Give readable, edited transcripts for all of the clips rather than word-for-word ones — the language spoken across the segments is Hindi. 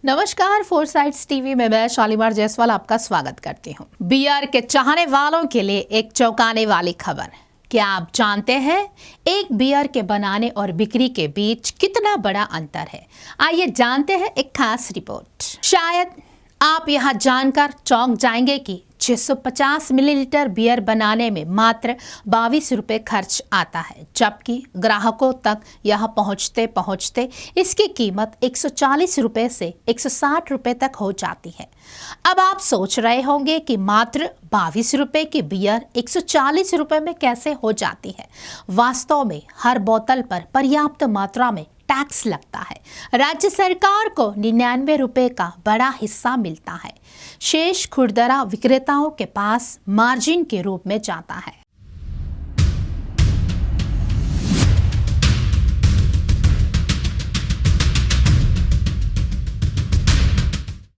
नमस्कार, फोरसाइट्स टीवी में मैं शालीमार जायसवाल आपका स्वागत करती हूँ। बियर के चाहने वालों के लिए एक चौंकाने वाली खबर। क्या आप जानते हैं एक बियर के बनाने और बिक्री के बीच कितना बड़ा अंतर है? आइए जानते हैं एक खास रिपोर्ट। शायद आप यह जानकर चौंक जाएंगे कि 650 मिलीलीटर बियर बनाने में मात्र 22 रुपये खर्च आता है, जबकि ग्राहकों तक यह पहुंचते पहुंचते इसकी कीमत 140 रुपये से 160 रुपये तक हो जाती है। अब आप सोच रहे होंगे कि मात्र 22 रुपये की बियर 140 रुपये में कैसे हो जाती है। वास्तव में हर बोतल पर पर्याप्त मात्रा में टैक्स लगता है। राज्य सरकार को 99 रुपये का बड़ा हिस्सा मिलता है। शेष खुदरा विक्रेताओं के पास मार्जिन के रूप में जाता है।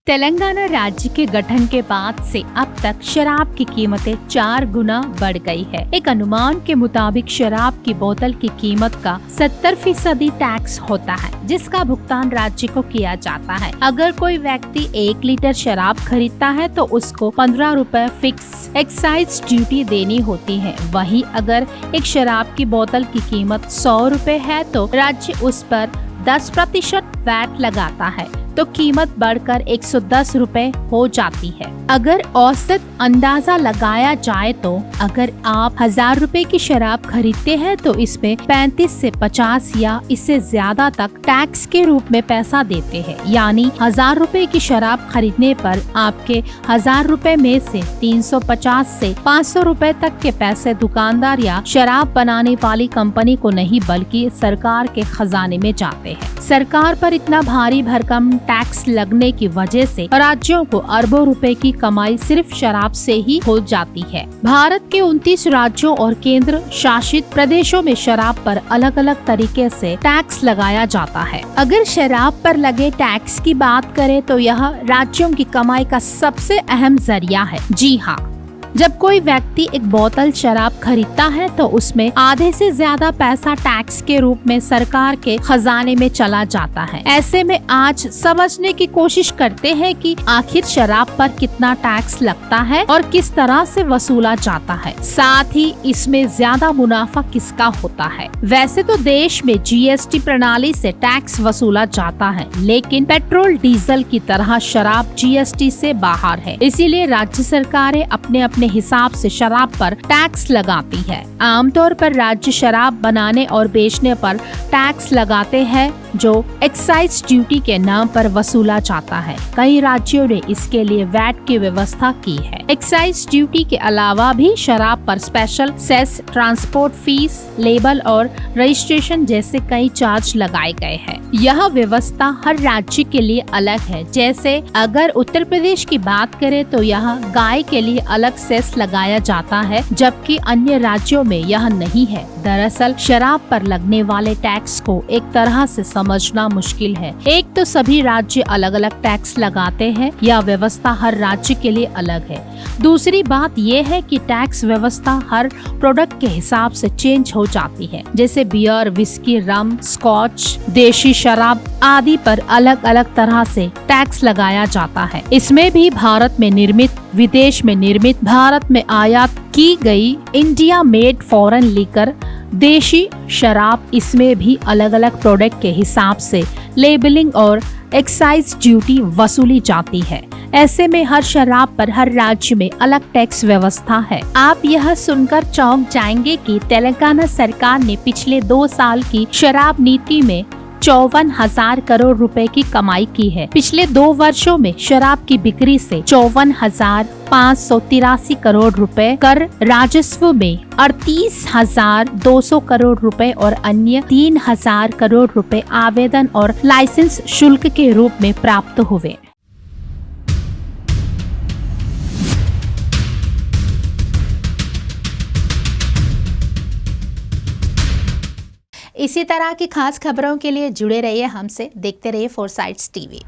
तेलंगाना राज्य के गठन के बाद से अब तक शराब की कीमतें 4 गुना बढ़ गई है। एक अनुमान के मुताबिक शराब की बोतल की कीमत का 70% टैक्स होता है, जिसका भुगतान राज्य को किया जाता है। अगर कोई व्यक्ति 1 लीटर शराब खरीदता है तो उसको 15 रुपए फिक्स एक्साइज ड्यूटी देनी होती है। वहीं अगर एक शराब की बोतल की कीमत 100 रुपए है तो राज्य उस पर 10% वैट लगाता है, तो कीमत बढ़कर 110 रुपए हो जाती है। अगर औसत अंदाजा लगाया जाए तो अगर आप 1000 रुपए की शराब खरीदते हैं तो इसमें 35 से 50 या इससे ज्यादा तक टैक्स के रूप में पैसा देते हैं। यानी 1000 रुपए की शराब खरीदने पर आपके 1000 रुपए में से 350 से 500 रुपए तक के पैसे दुकानदार या शराब बनाने वाली कंपनी को नहीं बल्कि सरकार के खजाने में जाते हैं। सरकार पर इतना भारी भरकम टैक्स लगने की वजह से राज्यों को अरबों रुपए की कमाई सिर्फ शराब से ही हो जाती है। भारत के 29 राज्यों और केंद्र शासित प्रदेशों में शराब पर अलग अलग तरीके से टैक्स लगाया जाता है। अगर शराब पर लगे टैक्स की बात करें तो यह राज्यों की कमाई का सबसे अहम जरिया है। जी हाँ, जब कोई व्यक्ति एक बोतल शराब खरीदता है तो उसमें आधे से ज्यादा पैसा टैक्स के रूप में सरकार के खजाने में चला जाता है। ऐसे में आज समझने की कोशिश करते हैं कि आखिर शराब पर कितना टैक्स लगता है और किस तरह से वसूला जाता है। साथ ही इसमें ज्यादा मुनाफा किसका होता है। वैसे तो देश में जीएसटी प्रणाली से टैक्स वसूला जाता है, लेकिन पेट्रोल डीजल की तरह शराब जीएसटी से बाहर है। इसीलिए राज्य सरकारें अपने हिसाब से शराब पर टैक्स लगाती है। आमतौर पर राज्य शराब बनाने और बेचने पर टैक्स लगाते हैं, जो एक्साइज ड्यूटी के नाम पर वसूला जाता है। कई राज्यों ने इसके लिए वैट की व्यवस्था की है। एक्साइज ड्यूटी के अलावा भी शराब पर special cess, transport fees, label और रजिस्ट्रेशन जैसे कई चार्ज लगाए गए हैं। यह व्यवस्था हर राज्य के लिए अलग है। जैसे अगर उत्तर प्रदेश की बात करें तो यह गाय के लिए अलग सेस लगाया जाता है, जबकि अन्य राज्यों में यह नहीं है। दरअसल शराब पर लगने वाले टैक्स को एक तरह से समझना मुश्किल है। एक तो सभी राज्य अलग अलग टैक्स लगाते हैं या व्यवस्था हर राज्य के लिए अलग है। दूसरी बात यह है कि टैक्स व्यवस्था हर प्रोडक्ट के हिसाब से चेंज हो जाती है। जैसे बियर, विस्की, रम, स्कॉच, देशी शराब आदि पर अलग अलग तरह से टैक्स लगाया जाता है। इसमें भी भारत में निर्मित, विदेश में निर्मित, भारत में आयात की गई, इंडिया मेड फॉरेन लीकर, देशी शराब, इसमें भी अलग अलग प्रोडक्ट के हिसाब से लेबलिंग और एक्साइज ड्यूटी वसूली जाती है। ऐसे में हर शराब पर हर राज्य में अलग टैक्स व्यवस्था है। आप यह सुनकर चौंक जाएंगे कि तेलंगाना सरकार ने पिछले 2 साल की शराब नीति में 54,000 करोड़ रुपए की कमाई की है। पिछले 2 वर्षों में शराब की बिक्री से 54,583 करोड़ रुपए, कर राजस्व में 38,200 करोड़ रुपए और अन्य 3,000 करोड़ रुपए आवेदन और लाइसेंस शुल्क के रूप में प्राप्त हुए। इसी तरह की खास खबरों के लिए जुड़े रहिए हमसे, देखते रहिए फोरसाइट्स टीवी।